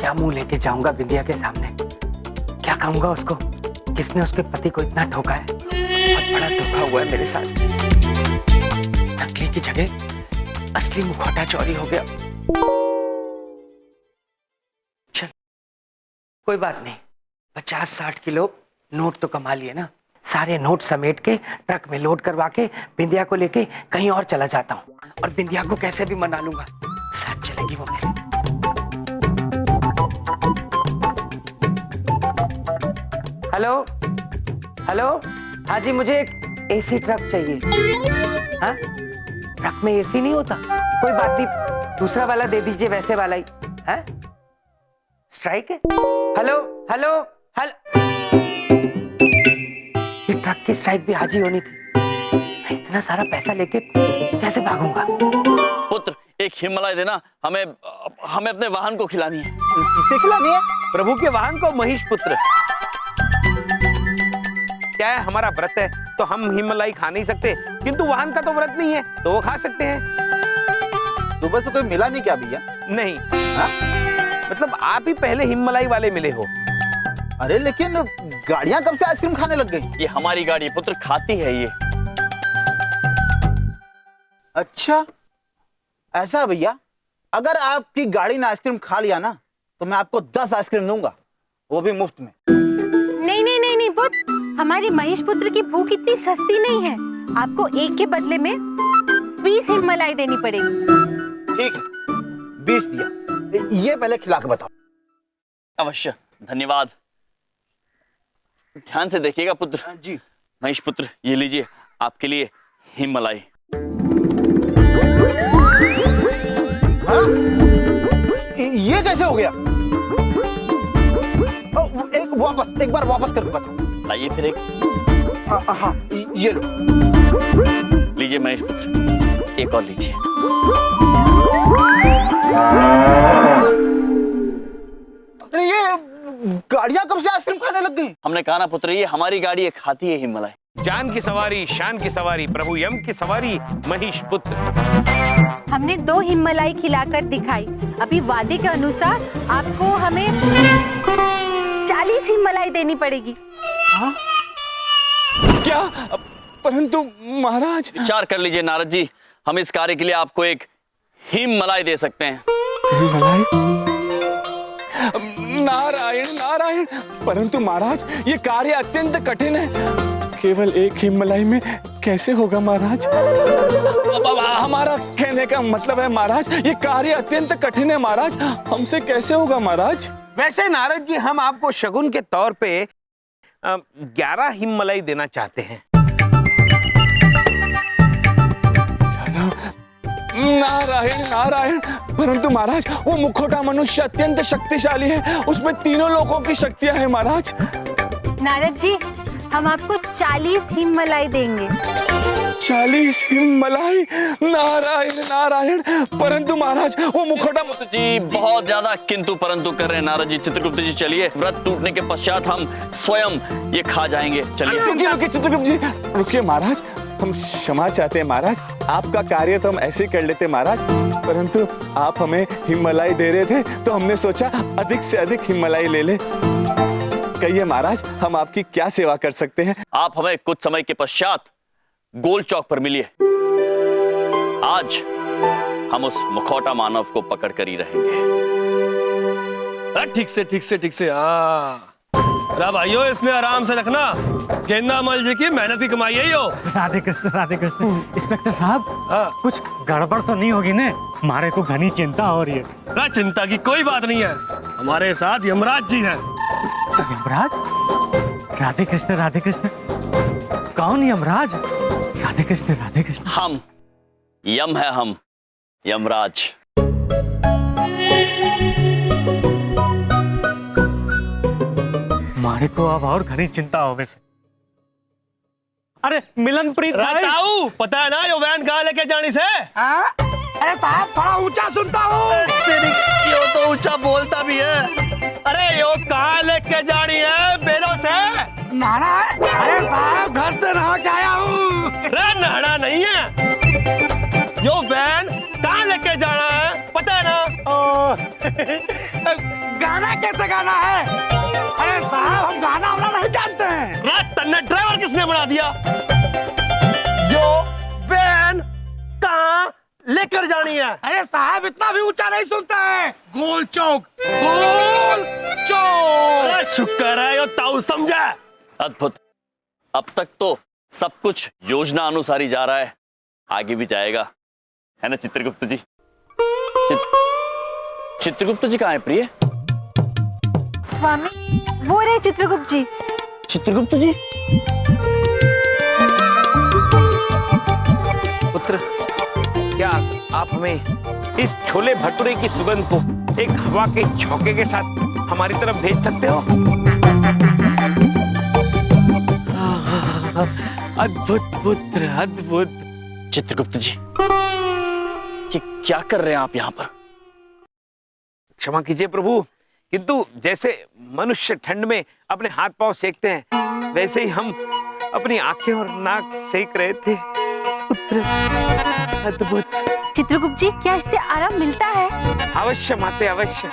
क्या मुंह लेके जाऊंगा बिंदिया के सामने? क्या कहूंगा उसको? किसने उसके पति को इतना ठोका है? बहुत बड़ा धोखा हुआ है मेरे साथ। नकली की जगह असली मुखौटा चोरी हो गया। चल कोई बात नहीं, 50-60 किलो नोट तो कमा लिए ना। सारे नोट समेट के ट्रक में लोड करवा के बिंदिया को लेके कहीं और चला जाता हूँ, और बिंदिया को कैसे भी मना लूंगा, साथ चलेगी वो मेरे। हेलो हेलो, हाँ जी, मुझे एक एसी ट्रक चाहिए। हाँ, ट्रक में एसी नहीं होता? कोई बात नहीं, दूसरा वाला दे दीजिए, वैसे वाला ही। है स्ट्राइक है? हेलो हेलो हेलो, ये ट्रक की स्ट्राइक भी आज ही होनी थी। मैं इतना सारा पैसा लेके कैसे भागूंगा? पुत्र, एक हिमालय देना, हमें अपने वाहन को खिलानी है। किसे खिलानी है? प्रभु के वाहन को, महिष पुत्र। क्या है, हमारा व्रत है तो हम हिमलाई खा नहीं सकते, किंतु वाहन का तो व्रत नहीं है तो वो खा सकते हैं। सुबह से कोई मिला नहीं क्या भैया? नहीं। हा? मतलब आप ही पहले हिमलाई वाले मिले हो। अरे लेकिन गाड़ियां कब से आइसक्रीम खाने लग गई? ये हमारी गाड़ी पुत्र, खाती है ये। अच्छा ऐसा है भैया, अगर आपकी गाड़ी ने आइसक्रीम खा लिया ना तो मैं आपको 10 आइसक्रीम दूंगा, वो भी मुफ्त में। नहीं नहीं नहीं नहीं पुत्र, हमारी महिष पुत्र की भूख इतनी सस्ती नहीं है। आपको एक के बदले में 20 हिमलाई देनी पड़ेगी। ठीक है, 20 दिया। ये पहले खिला के बताओ। अवश्य, धन्यवाद। ध्यान से देखिएगा पुत्र। जी। महिष पुत्र, ये लीजिए आपके लिए हिमलाई। हाँ? ये कैसे हो गया? एक बार वापस करके बताओ। लाइए फिर एक। हाँ, ये लो। लीजिए महेश पुत्र, एक और लीजिए। अरे ये गाड़ियां कब से आइसक्रीम खाने लग गई? हमने कहा ना पुत्र, ये हमारी गाड़ी है, खाती है हिमालय। जान की सवारी, शान की सवारी, प्रभु यम की सवारी, महिष पुत्र। हमने 2 हिमलाई खिलाकर दिखाई। अभी वादे के अनुसार आपको हमें 40 हिमलाई देनी पड़ेगी। हाँ? क्या? परंतु महाराज। विचार कर लीजिए नारद जी, हम इस कार्य के लिए आपको एक हिमलाई दे सकते हैं। नारायण नारायण, परंतु महाराज ये कार्य अत्यंत कठिन है। केवल एक हिमलाई में कैसे होगा महाराज? हमारा कहने का मतलब है महाराज, ये कार्य अत्यंत कठिन है महाराज, हमसे कैसे होगा महाराज? वैसे नारद जी, हम आपको शगुन के तौर पे 11 हिमलाई देना चाहते हैं। नारायण नारायण, परंतु महाराज वो मुखौटा मनुष्य अत्यंत शक्तिशाली है, उसमें तीनों लोगों की शक्तियां हैं महाराज। नारद जी, हम आपको 40 हिमलाई देंगे। 40 हिमलाई? नारायण नारायण, परंतु महाराज वो मुखौटा जी बहुत ज्यादा किंतु परंतु कर रहे हैं नारद जी। चित्रगुप्त जी चलिए, व्रत टूटने के पश्चात हम स्वयं ये खा जाएंगे। चलिए। रुकिए चित्रगुप्त जी, रुकिए महाराज, हम क्षमा चाहते हैं महाराज, आपका कार्य तो हम ऐसे ही कर लेते महाराज, परंतु आप हमें हिमलाई दे रहे थे तो हमने सोचा अधिक से अधिक हिमलाई ले ले। कहिए महाराज, हम आपकी क्या सेवा कर सकते हैं? आप हमें कुछ समय के पश्चात गोल चौक पर मिलिए। आज हम उस मुखौटा मानव को पकड़ कर ही रहेंगे। ठीक से हाँ भाइयों, इसने आराम से रखना, गेंदा मल जी की मेहनत की कमाई है यो। राधे कृष्ण। इंस्पेक्टर साहब, कुछ गड़बड़ तो नहीं होगी ने? हमारे को घनी चिंता हो रही है। चिंता की कोई बात नहीं है, हमारे साथ यमराज जी हैं। यमराज? राधे कृष्ण, कौन यमराज? राधे कृष्ण। हम यम है, हम यमराज। हमारे को अब और घनी चिंता हो वैसे। अरे मिलनप्रीत भाई, पता है ना यो वैन कहाँ लेके जानी से? अरे साहब, थोड़ा ऊंचा सुनता हूँ। यो तो ऊंचा बोलता भी है। अरे यो कहाँ लेके जानी है? बेरों से नहाना है? अरे साहब, घर से नहा के आया हूँ। अरे नहाना नहीं है, यो वैन कहाँ लेके जाना है पता है ना? गाना कैसे गाना है? अरे साहब हम गाना वाला नहीं जानते हैं। रात तन्ने ड्राइवर किसने बना दिया? जो वैन कहाँ लेकर जानी है? अरे साहब इतना भी ऊंचा नहीं सुनता है। गोल चौक, गोल चौक। अरे शुक्र है यो ताऊ समझा। अद्भुत। अब तक तो सब कुछ योजना अनुसार ही जा रहा है, आगे भी जाएगा, है ना चित्रगुप्त जी? चित्रगुप्त जी कहाँ है प्रिय? स्वामी वो रहे चित्रगुप्त जी। चित्रगुप्त जी? पुत्र, क्या आप हमें इस छोले भटूरे की सुगंध को एक हवा के झोंके के साथ हमारी तरफ भेज सकते हो? अद्भुत पुत्र, अद्भुत। चित्रगुप्त जी, ये क्या कर रहे हैं आप यहाँ पर? क्षमा कीजिए प्रभु, किंतु जैसे मनुष्य ठंड में अपने हाथ पांव सेकते हैं, वैसे ही हम अपनी आंखें और नाक सेक रहे थे। पुत्र, अद्भुत। चित्रगुप्त जी क्या इससे आराम मिलता है? अवश्य माते, अवश्य।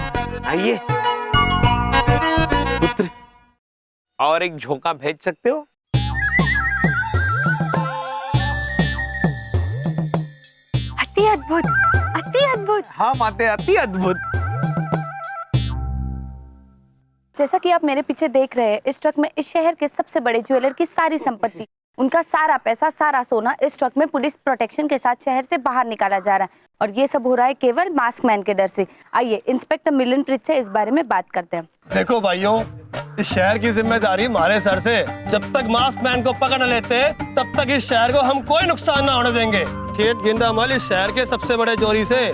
आइए पुत्र, और एक झोंका भेज सकते हो? अति अद्भुत, अति अद्भुत। हाँ माते, अति अद्भुत। जैसा कि आप मेरे पीछे देख रहे हैं, इस ट्रक में इस शहर के सबसे बड़े ज्वेलर की सारी संपत्ति, उनका सारा पैसा, सारा सोना इस ट्रक में पुलिस प्रोटेक्शन के साथ शहर से बाहर निकाला जा रहा है, और ये सब हो रहा है केवल मास्क मैन के डर से। आइए इंस्पेक्टर मिलनप्रीत से इस बारे में बात करते हैं। देखो भाइयों, इस शहर की जिम्मेदारी हमारे सर से। जब तक मास्क मैन को पकड़ न लेते, तब तक इस शहर को हम कोई नुकसान ना होने देंगे। ठेठ गेंदामल इस शहर के सबसे बड़े चोरी से,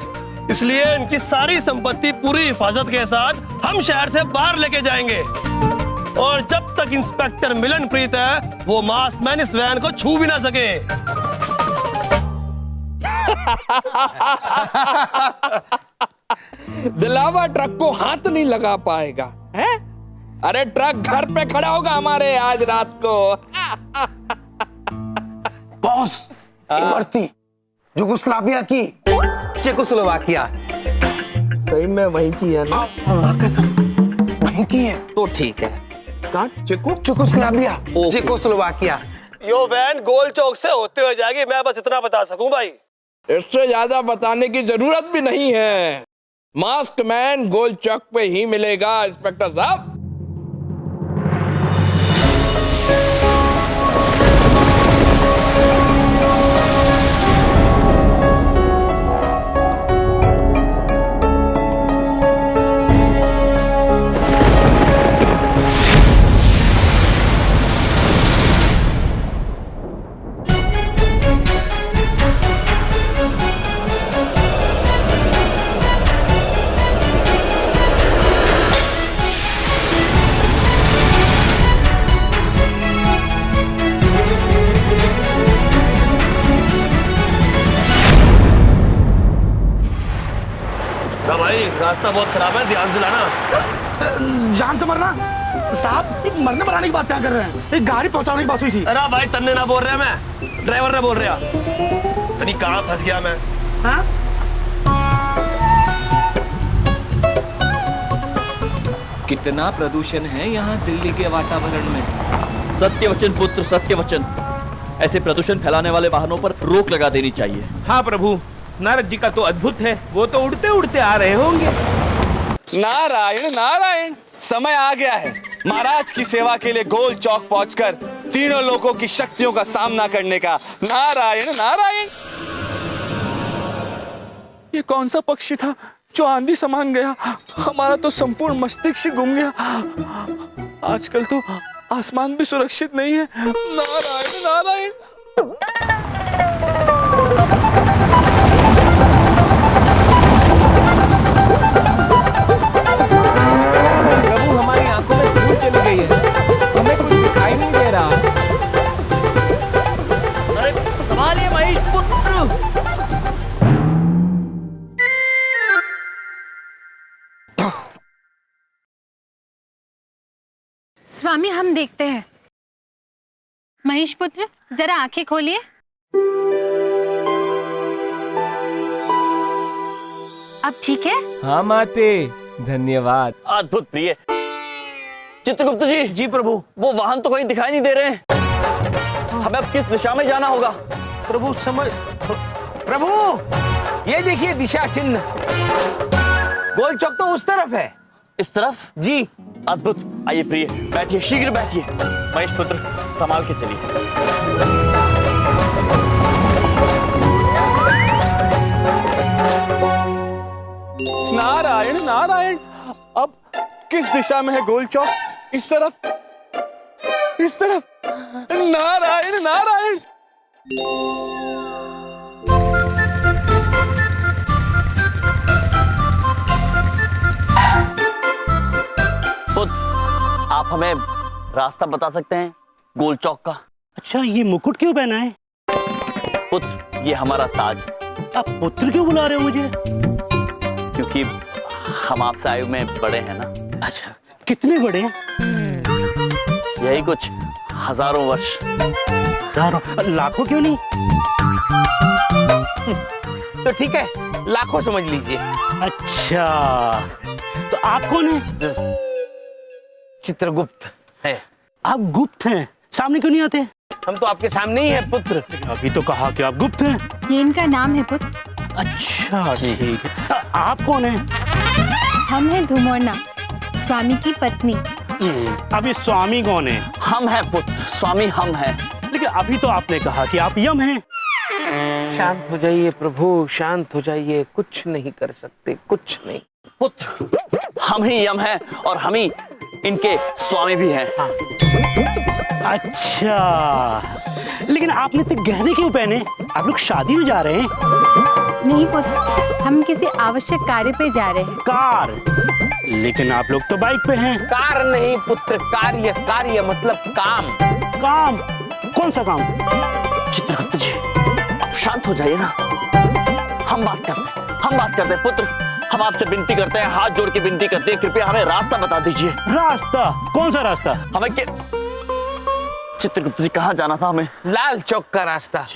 इसलिए इनकी सारी संपत्ति पूरी हिफाजत के साथ हम शहर से बाहर लेके जाएंगे। और जब तक इंस्पेक्टर मिलनप्रीत है, वो मास्क मैन इस वैन को छू भी ना सके। दिलावा ट्रक को हाथ नहीं लगा पाएगा, है? अरे ट्रक घर पे खड़ा होगा हमारे आज रात को। बॉस, इमरती युगोस्लाविया की चेकोस्लोवाकिया। सही में वहीं की है ना? कसम वहीं की है। तो ठीक है। कहाँ? Czechoslovakia, Czechoslovakia. यो वैन गोल चौक से होते हुए जाएगी, मैं बस इतना बता सकूं भाई। इससे ज्यादा बताने की जरूरत भी नहीं है। मास्क मैन गोल चौक पे ही मिलेगा इंस्पेक्टर साहब। भाई रास्ता बहुत खराब है, ध्यान से लाना। जान से मरना साहब, मरने मराने की बात क्या कर रहे हैं? एक गाड़ी पहुंचाने की बात हुई थी। अरे भाई तन्ने ना बोल रहा मैं, ड्राइवर ने बोल रहा। तनी कहाँ फंस गया मैं? हाँ? कितना प्रदूषण है यहाँ दिल्ली के वातावरण में। सत्यवचन पुत्र, सत्यवचन। ऐसे प्रदूषण फैलाने वाले वाहनों पर रोक लगा देनी चाहिए। हाँ प्रभु, नारद जी का तो अद्भुत है, वो तो उड़ते उड़ते आ रहे होंगे। नारायण नारायण, समय आ गया है महाराज की सेवा के लिए गोल चौक पहुंचकर तीनों लोगों की शक्तियों का सामना करने का। नारायण नारायण। ये कौन सा पक्षी था जो आंधी समान गया? हमारा तो संपूर्ण मस्तिष्क घूम गया। आजकल तो आसमान भी सुरक्षित नहीं है। नारायण नारायण। प्रभु हमारी आंखों में धूल चली गई है, हमें कुछ दिखाई नहीं दे रहा। अरे संभालिए महेश पुत्र। स्वामी हम देखते हैं। महेश पुत्र जरा आंखें खोलिए। अब ठीक है? हाँ माते, धन्यवाद। अद्भुत प्रिय। चित्रगुप्त जी। जी प्रभु। वो वाहन तो कहीं दिखाई नहीं दे रहे हैं, हमें अब किस दिशा में जाना होगा? प्रभु प्रभु ये देखिए दिशा चिन्ह, गोल चौक तो उस तरफ है। इस तरफ? जी। अद्भुत। आइए प्रिय, बैठिए, शीघ्र बैठिए। महेश पुत्र, संभाल के चलिए। नारायण नारायण, अब किस दिशा में है गोल चौक? इस तरफ, इस तरफ। नारायण नारायण। पुत्र, आप हमें रास्ता बता सकते हैं गोल चौक का? अच्छा, ये मुकुट क्यों पहना है? पुत्र, ये हमारा ताज। आप पुत्र क्यों बुला रहे हो मुझे? क्योंकि हम आपसे आयु में बड़े हैं ना। अच्छा, कितने बड़े हैं? यही कुछ हजारों वर्ष। हजारों, लाखों क्यों नहीं? तो ठीक है, लाखों समझ लीजिए। अच्छा, तो आप कौन हैं? चित्रगुप्त है। आप गुप्त हैं, सामने क्यों नहीं आते? हम तो आपके सामने ही है पुत्र। अभी तो कहा कि आप गुप्त हैं। ये इनका नाम है पुत्र। अच्छा ठीक है। आप कौन हैं? हम हैं धुमोरना, स्वामी की पत्नी। अभी स्वामी कौन है? हम हैं पुत्र, स्वामी हम हैं। लेकिन अभी तो आपने कहा कि आप यम हैं। शांत हो जाइए प्रभु, शांत हो जाइए, कुछ नहीं कर सकते, कुछ नहीं। पुत्र, हम ही यम हैं और हम ही इनके स्वामी भी हैं। हाँ। अच्छा, लेकिन आपने तो गहने क्यों पहने? आप लोग शादी में जा रहे हैं? नहीं पुत्र, हम किसी आवश्यक कार्य पे जा रहे हैं। कार? लेकिन आप लोग तो बाइक पे हैं। कार नहीं पुत्र, कार्य। कार्य मतलब काम। काम? कौन सा काम? चित्रगुप्त जी, अब शांत हो जाइए ना। हम बात करते हैं पुत्र। हम आपसे विनती करते हैं, हाथ जोड़ के विनती करते हैं, कृपया हमें रास्ता बता दीजिए। रास्ता? कौन सा रास्ता? हमें चित्रगुप्त जी, कहाँ जाना था हमें? लाल चौक का रास्ता।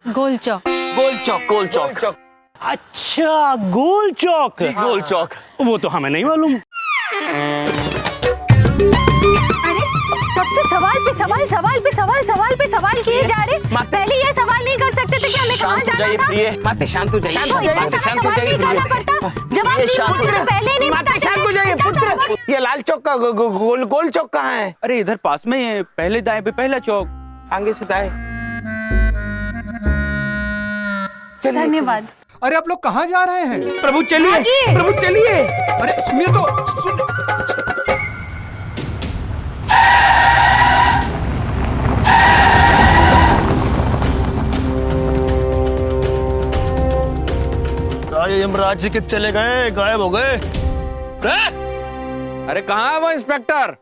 गोल चौक। गोल चौक। गोल चौक। अच्छा, गोल चौक। गोल चौक। वो तो हमें नहीं मालूम। अरे कब से सवाल पे सवाल किए जा रहे। पहले ये सवाल नहीं कर सकते थे कि हमें कहाँ जाना था? माते शांत हो जाइए। शांत हो जाइए। जवाब पहले नहीं माते शांत हो जाइए पुत्र। ये लाल चौक का गोल चौक कहाँ है? अरे इधर पास में है, पहले दाएं पे पहला चौक। आगे से दाएं। धन्यवाद। अरे आप लोग कहाँ जा रहे हैं? प्रभु चलिए, प्रभु चलिए। अरे सुनिए तो, यमराज जी के चले गए, गायब हो गए। अरे कहाँ है वो इंस्पेक्टर?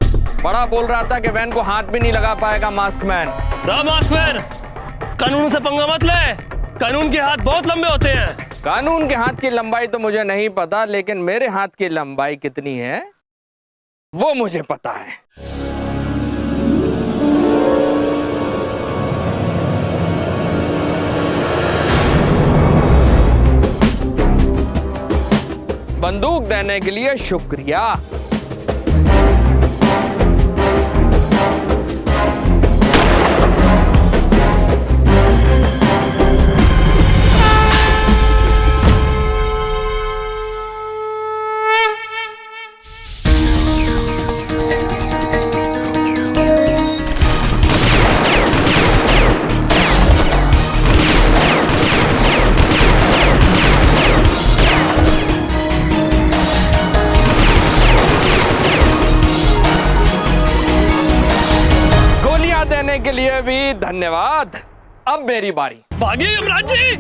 बड़ा बोल रहा था कि वैन को हाथ भी नहीं लगा पाएगा मास्क मैन। मास्क मैन, कानून से पंगा मत ले। कानून के हाथ बहुत लंबे होते हैं। कानून के हाथ की लंबाई तो मुझे नहीं पता, लेकिन मेरे हाथ की लंबाई कितनी है वो मुझे पता है। बंदूक देने के लिए शुक्रिया। के लिए भी धन्यवाद। अब मेरी बारी। भागिए यमराज जी।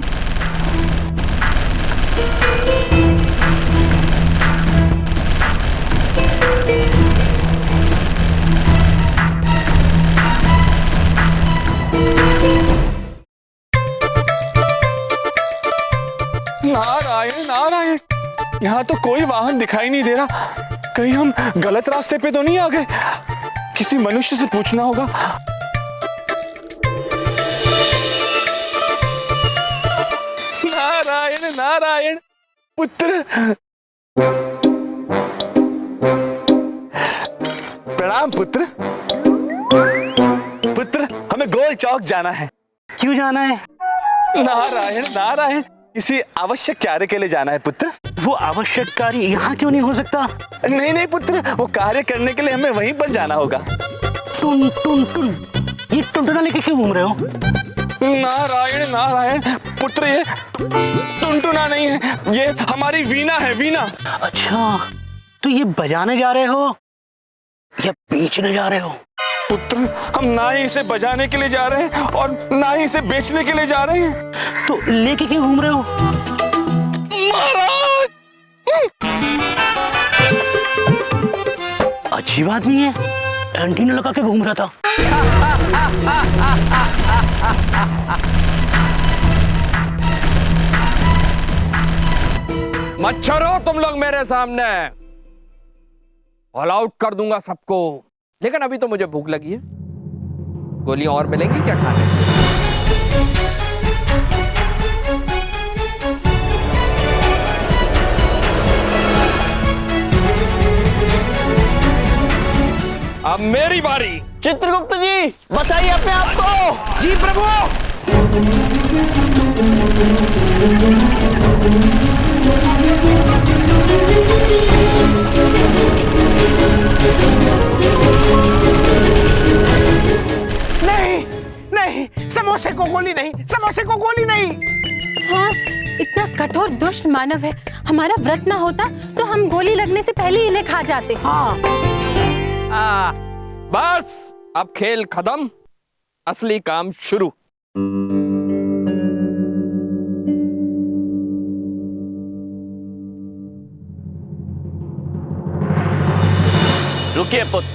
नारायण नारायण, यहाँ तो कोई वाहन दिखाई नहीं दे रहा। कहीं हम गलत रास्ते पे तो नहीं आ गए? किसी मनुष्य से पूछना होगा। नारायण नारायण, पुत्र प्रणाम पुत्र। पुत्र, हमें गोल चौक जाना है। क्यों जाना है? नारायण नारायण, किसी आवश्यक कार्य के लिए जाना है पुत्र। वो आवश्यक कार्य यहाँ क्यों नहीं हो सकता? नहीं नहीं पुत्र, वो कार्य करने के लिए हमें वहीं पर जाना होगा। टुन टुन टुन, ये टुनटुना लेके क्यों घूम रहे हो? नारायण नारायण पुत्र, ये टुनटुना नहीं है, ये हमारी वीणा है, वीणा। अच्छा, तो ये बजाने जा रहे हो या बेचने जा रहे हो? पुत्र, हम ना ही इसे बजाने के लिए जा रहे हैं और ना ही इसे बेचने के लिए जा रहे हैं। तो लेके क्यों घूम रहे हो? महाराज! अजीब आदमी है, एंटीना लगा के घूम रहा था। मच्छरों, तुम लोग मेरे सामने, ऑल आउट कर दूंगा सबको। लेकिन अभी तो मुझे भूख लगी है। गोलियां और मिलेंगी क्या खाने? अब मेरी बारी। चित्रगुप्त जी, बताइए अपने आप को। जी प्रभु। नहीं नहीं, समोसे को गोली नहीं, समोसे को गोली नहीं। हाँ, इतना कठोर दुष्ट मानव है। हमारा व्रत ना होता तो हम गोली लगने से पहले ही इन्हें खा जाते। हाँ। बस अब खेल खत्म, असली काम शुरू। रुकिए पुत्र,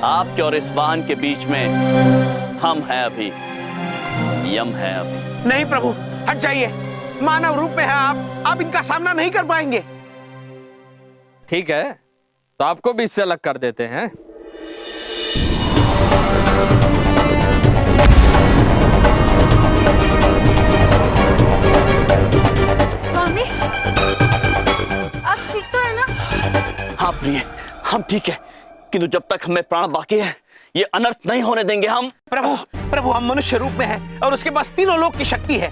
आपके और इस वाहन के बीच में हम हैं अभी, यम है अभी। नहीं प्रभु, हट जाइए। मानव रूप में है आप इनका सामना नहीं कर पाएंगे। ठीक है, तो आपको भी इससे अलग कर देते हैं। स्वामी, आप ठीक तो है ना? हाँ प्रिय, हम ठीक है, किंतु जब तक हमें प्राण बाकी है ये अनर्थ नहीं होने देंगे हम। प्रभु प्रभु, हम मनुष्य रूप में हैं और उसके पास तीनों लोक की शक्ति है।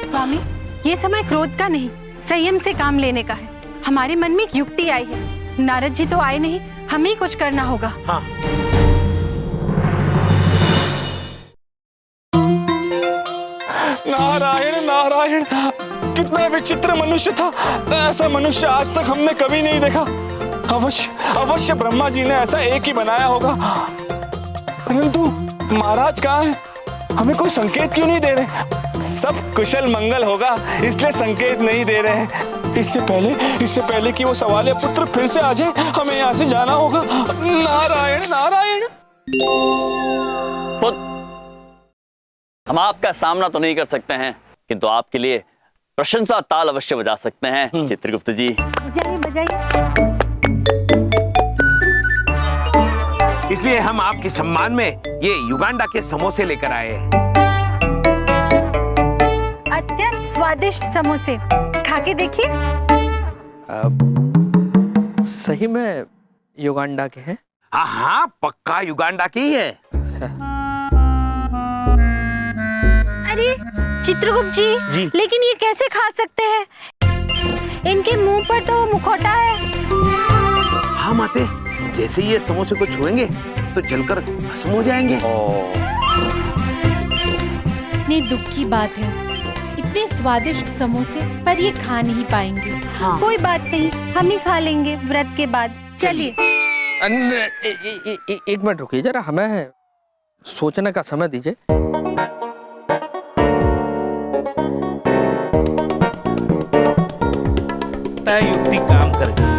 स्वामी, ये समय क्रोध का नहीं, संयम से काम लेने का है। हमारे मन में एक युक्ति आई है। नारद जी तो आए नहीं, हमें ही कुछ करना होगा। हाँ। नारायण नारायण, कितना विचित्र मनुष्य था। ऐसा मनुष्य आज तक हमने कभी नहीं देखा। अवश्य अवश्य ब्रह्मा जी ने ऐसा एक ही बनाया होगा। परंतु महाराज कहाँ हैं? हमें कोई संकेत क्यों नहीं दे रहे? सब कुशल मंगल होगा इसलिए संकेत नहीं दे रहे हैं। इससे पहले कि वो सवालिया पुत्र फिर से आ जाए, हमें यहाँ से जाना होगा। नारायण नारायण। हम आपका सामना तो नहीं कर सकते हैं, किंतु आपके लिए प्रशंसा ताल अवश्य बजा सकते हैं चित्रगुप्त जी। बजाइए बजाइए। इसलिए हम आपके सम्मान में ये युगांडा के समोसे लेकर आए हैं। अत्यंत स्वादिष्ट समोसे, खा के देखिए। सही में युगांडा के हैं? हाँ हाँ, पक्का युगांडा की ही है। अरे चित्रगुप्त जी, लेकिन ये कैसे खा सकते हैं? इनके मुंह पर तो मुखौटा है। हाँ माते, जैसे ये समोसे को छुएंगे तो जलकर भस्म हो जाएंगे। इतनी दुख की बात है, इतने स्वादिष्ट समोसे पर ये खा नहीं पाएंगे। हाँ। कोई बात नहीं, हम ही खा लेंगे व्रत के बाद। चलिए। एक मिनट रुकिए जरा, हमें सोचने का समय दीजिए। तय युक्ति काम करेगी।